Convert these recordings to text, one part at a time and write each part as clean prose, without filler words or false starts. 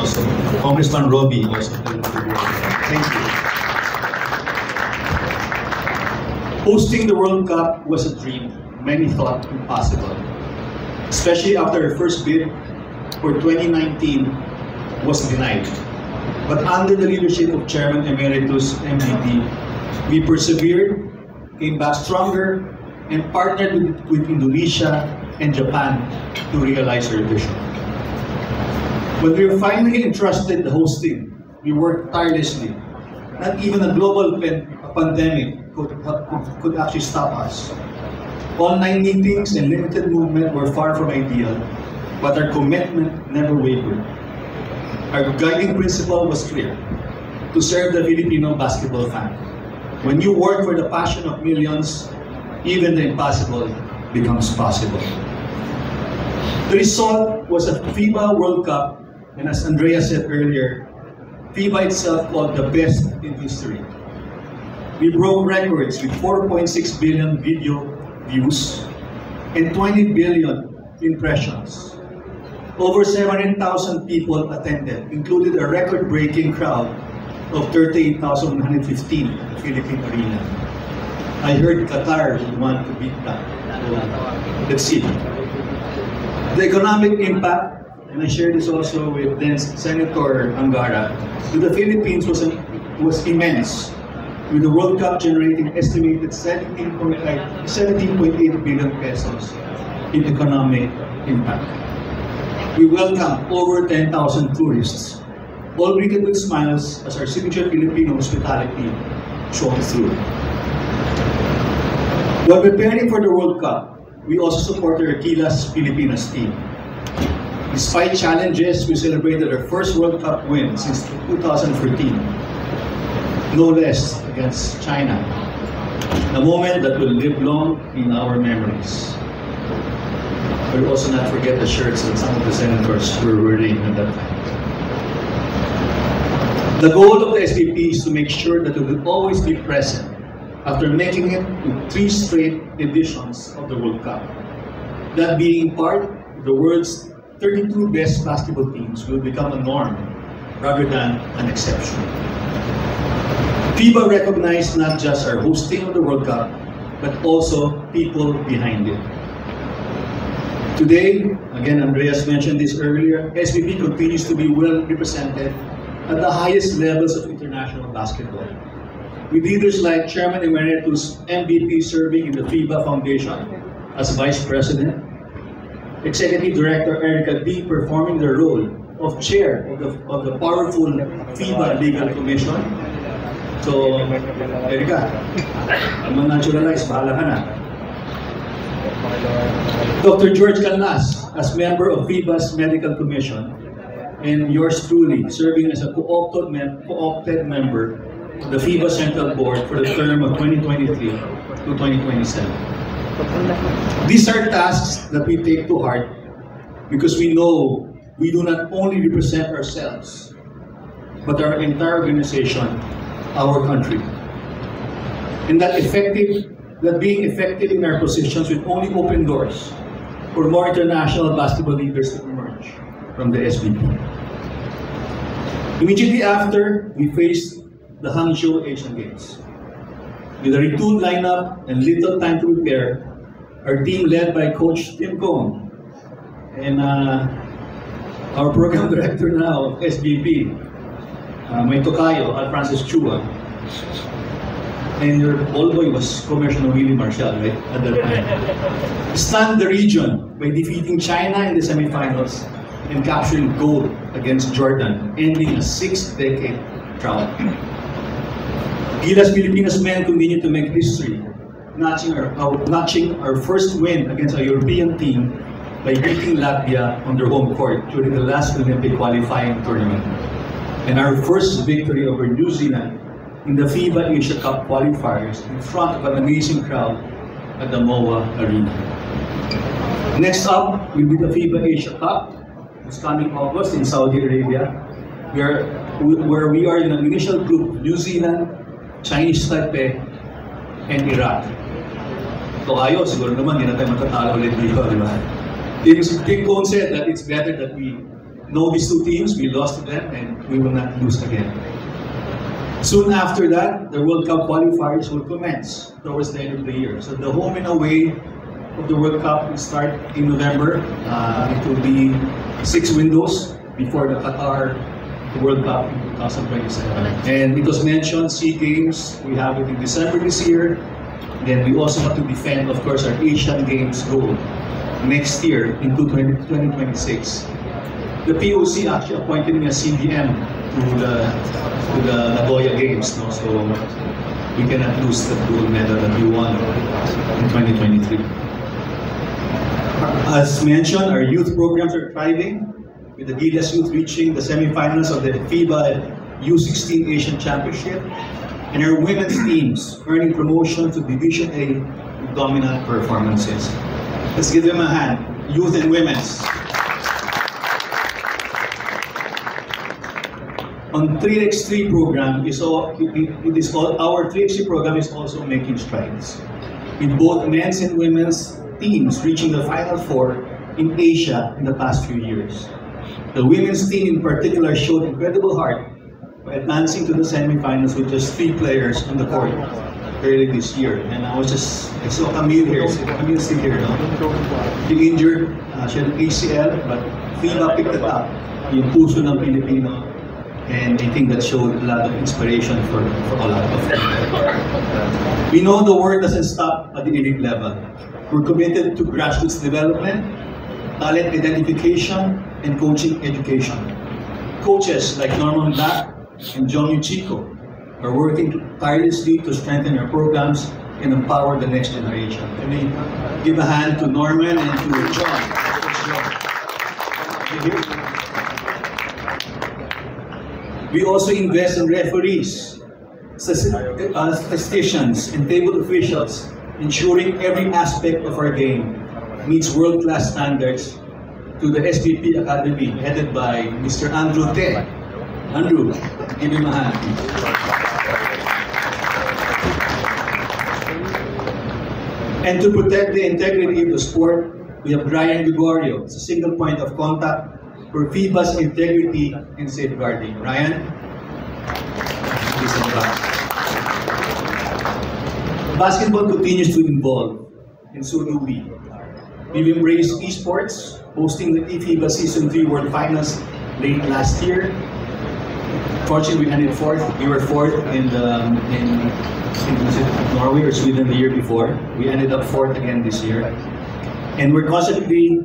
also. Congressman Roby also. Thank you. Hosting the World Cup was a dream many thought impossible, especially after our first bid for 2019 was denied. But under the leadership of Chairman Emeritus MVP, we persevered, came back stronger, and partnered with Indonesia and Japan to realize our vision. When we were finally entrusted the hosting, we worked tirelessly. Not even a global pandemic could actually stop us. Online meetings and limited movement were far from ideal, but our commitment never wavered. Our guiding principle was clear: to serve the Filipino basketball fan. When you work for the passion of millions, even the impossible becomes possible. The result was a FIBA World Cup, and as Andrea said earlier, FIBA itself called the best in history. We broke records with 4.6 billion video views and 20 billion impressions. Over 700,000 people attended, including a record-breaking crowd of 38,115 at Philippine Arena. I heard Qatar would want to beat that. Let's see. The economic impact, and I shared this also with then Senator Angara, to the Philippines was immense, with the World Cup generating estimated 17.8 billion pesos in economic impact. We welcomed over 10,000 tourists, all greeted with smiles as our signature Filipino hospitality shone through. While preparing for the World Cup, we also supported our Gilas Pilipinas team. Despite challenges, we celebrated our first World Cup win since 2014. No less against China, a moment that will live long in our memories. We'll also not forget the shirts that some of the senators were wearing at that time. The goal of the SBP is to make sure that we will always be present after making it to 3 straight editions of the World Cup. That being part of the world's 32 best basketball teams will become a norm rather than an exception. FIBA recognized not just our hosting of the World Cup, but also people behind it. Today, again, Andreas mentioned this earlier, SBP continues to be well represented at the highest levels of international basketball, with leaders like Chairman Emeritus MVP serving in the FIBA Foundation as Vice President, Executive Director Erica D performing the role of Chair of the powerful FIBA Legal Commission. So, Erica, naturalize, bahala ka na. Dr. George Calnas as member of FIBA's Medical Commission, and yours truly serving as a co-opted member of the FIBA Central Board for the term of 2023 to 2027. These are tasks that we take to heart because we know we do not only represent ourselves, but our entire organization, our country. And that being effective in our positions will only open doors for more international basketball leaders to emerge from the SBP. Immediately after, we faced the Hangzhou Asian Games. With a retooled lineup and little time to prepare, our team led by Coach Tim Cone and our program director now of SBP, my tokayo, Al Francis Chua, and your old boy was Commissioner Willie Marshall, right, at that time. Stunned the region by defeating China in the semifinals and capturing gold against Jordan, ending a 6-decade drought. Gilas Pilipinas men continue to make history, notching our first win against a European team by beating Latvia on their home court during the last Olympic qualifying tournament, and our first victory over New Zealand in the FIBA Asia Cup qualifiers in front of an amazing crowd at the MOA Arena. Next up will be the FIBA Asia Cup. It's coming August in Saudi Arabia, where we are in an initial group: New Zealand, Chinese Taipei, and Iraq. So ayo, siguro naman hindi na tayo matatalo ulit dito, di ba? Tim Cone said that it's better that we know these two teams, we lost to them, and we will not lose again. Soon after that, the World Cup qualifiers will commence towards the end of the year. So the home and away of the World Cup will start in November. It will be 6 windows before the Qatar World Cup in 2027. And it was mentioned, SEA Games, we have it in December this year. Then we also have to defend, of course, our Asian Games gold next year into 2026. The POC actually appointed me as CDM to the Nagoya Games, no? So we cannot lose the gold medal that we won in 2023. As mentioned, our youth programs are thriving, with the Gilas Youth reaching the semifinals of the FIBA U16 Asian Championship, and our women's teams earning promotion to Division A with dominant performances. Let's give them a hand, youth and women's. On 3x3 program, our 3x3 program is also making strides, with both men's and women's teams reaching the Final Four in Asia in the past few years. The women's team in particular showed incredible heart by advancing to the semifinals with just 3 players on the court early this year. And I saw Camille here. Camille's still here, no? She injured, she had an ACL, but FIBA picked it up. Yung puso ng Pilipino. And I think that showed a lot of inspiration for a lot of people. We know the work doesn't stop at the elite level. We're committed to grassroots development, talent identification, and coaching education. Coaches like Norman Black and John Chico are working tirelessly to strengthen our programs and empower the next generation. Let me give a hand to Norman and to John. We also invest in referees, statisticians, and table officials, ensuring every aspect of our game meets world-class standards to the SBP Academy, headed by Mr. Andrew Te. Andrew, give him a hand. And to protect the integrity of the sport, we have Brian Gregorio. It's a single point of contact for FIBA's integrity and safeguarding. Ryan? Please come back. Basketball continues to evolve, and so do we. We've embraced esports, hosting the FIBA Season 3 World Finals late last year. Fortunately, we ended 4th. We were 4th in was it Norway or Sweden the year before. We ended up 4th again this year. And we're constantly,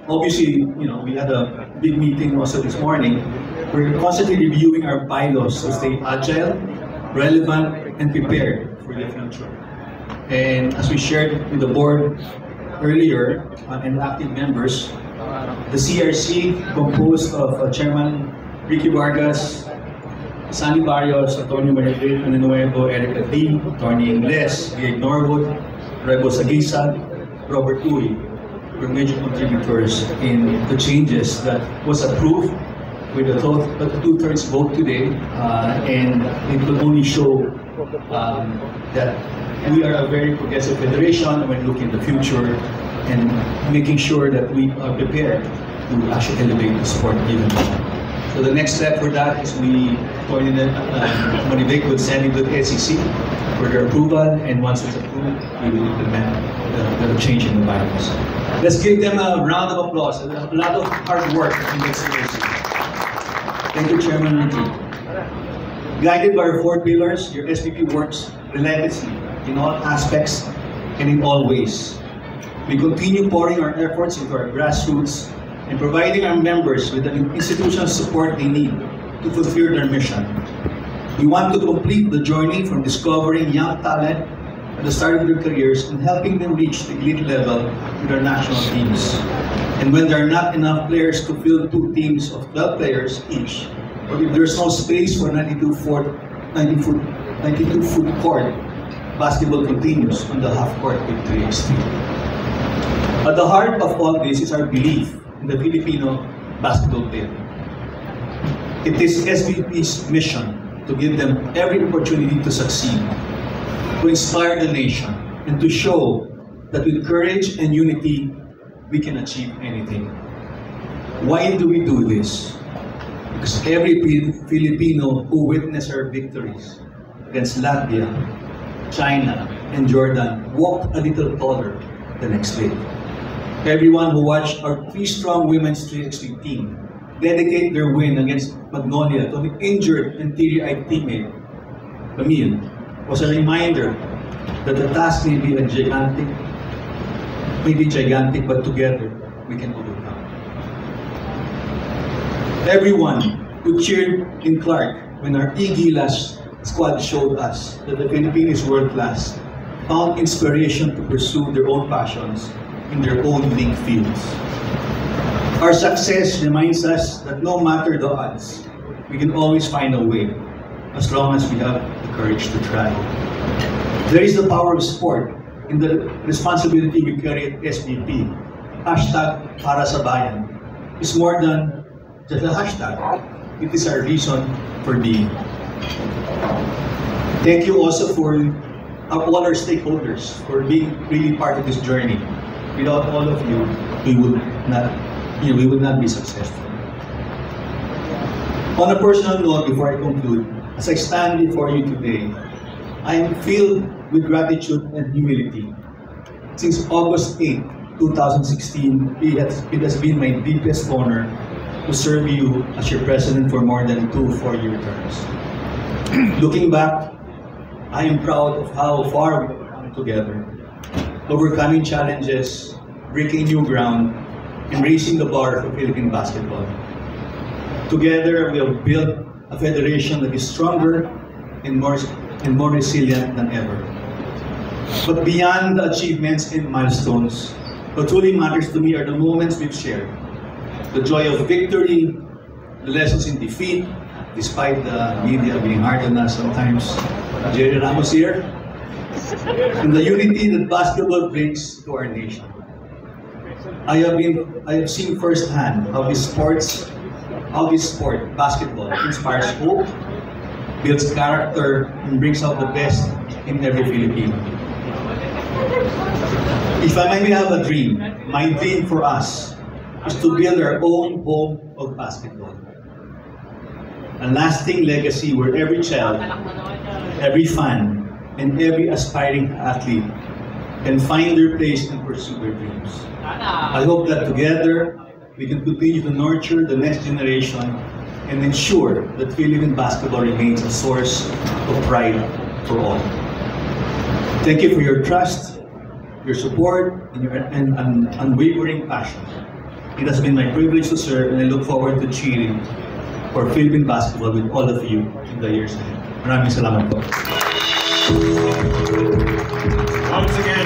obviously, we had a big meeting also this morning. We're constantly reviewing our bylaws to stay agile, relevant, and prepared for the future. And as we shared with the board earlier, and active members, the CRC, composed of Chairman Ricky Vargas, Sandy Barrios, Antonio Maribel Nuevo, Erica D, Tony Ingles, Greg Norwood, Rebo Sagisag, Robert Uy, were major contributors in the changes that was approved with a 2/3 vote today, and it will only show that we are a very progressive federation when looking at the future and making sure that we are prepared to actually elevate the sport even more. So the next step for that is we communicate with sending to the SEC for their approval, and once it's approved, we will implement the change in the bylaws. Let's give them a round of applause. A lot of hard work in this series. Thank you, Chairman Ricky. Guided by our 4 pillars, your SPP works relentlessly in all aspects and in all ways. We continue pouring our efforts into our grassroots and providing our members with the institutional support they need to fulfill their mission. We want to complete the journey from discovering young talent at the start of their careers and helping them reach the elite level with our national teams. And when there are not enough players to fill 2 teams of 12 players each, or if there's no space for 92-foot court, basketball continues on the half court with 3x3. At the heart of all this is our belief in the Filipino basketball player. It is SBP's mission to give them every opportunity to succeed, to inspire the nation, and to show that with courage and unity, we can achieve anything. Why do we do this? Because every Filipino who witnessed our victories against Latvia, China, and Jordan walked a little taller the next day. Everyone who watched our 3-strong women's 3x3 team dedicate their win against Magnolia to an injured and teary-eyed teammate, Camille, was a reminder that the task may be gigantic, but together we can overcome. Everyone who cheered in Clark when our Igilas squad showed us that the Philippines is world-class found inspiration to pursue their own passions in their own league fields. Our success reminds us that no matter the odds, we can always find a way as long as we have the courage to try. There is the power of sport in the responsibility we carry at SBP. Hashtag Para sa Bayan is more than just a hashtag. It is our reason for being. Thank you also for all our stakeholders for being really part of this journey. Without all of you, we would not be successful. On a personal note, before I conclude, as I stand before you today, I am filled with gratitude and humility. Since August 8, 2016, it has been my deepest honor to serve you as your president for more than 2 4-year terms. Looking back, I am proud of how far we have come together, overcoming challenges, breaking new ground, and raising the bar for Philippine basketball. Together, we have built a federation that is stronger and more resilient than ever. But beyond the achievements and milestones, what truly matters to me are the moments we've shared. The joy of victory, the lessons in defeat, despite the media being hard on us sometimes. Jerry Ramos here. And the unity that basketball brings to our nation. I have seen firsthand how this sport, basketball, inspires hope, builds character, and brings out the best in every Filipino. If I may have a dream, my dream for us is to build our own home of basketball. A lasting legacy where every child, every fan, and every aspiring athlete can find their place and pursue their dreams. I hope that together we can continue to nurture the next generation and ensure that Philippine basketball remains a source of pride for all. Thank you for your trust, your support, and your unwavering passion. It has been my privilege to serve, and I look forward to cheering for Philippine basketball with all of you in the years ahead. Maraming salamat po. Once again,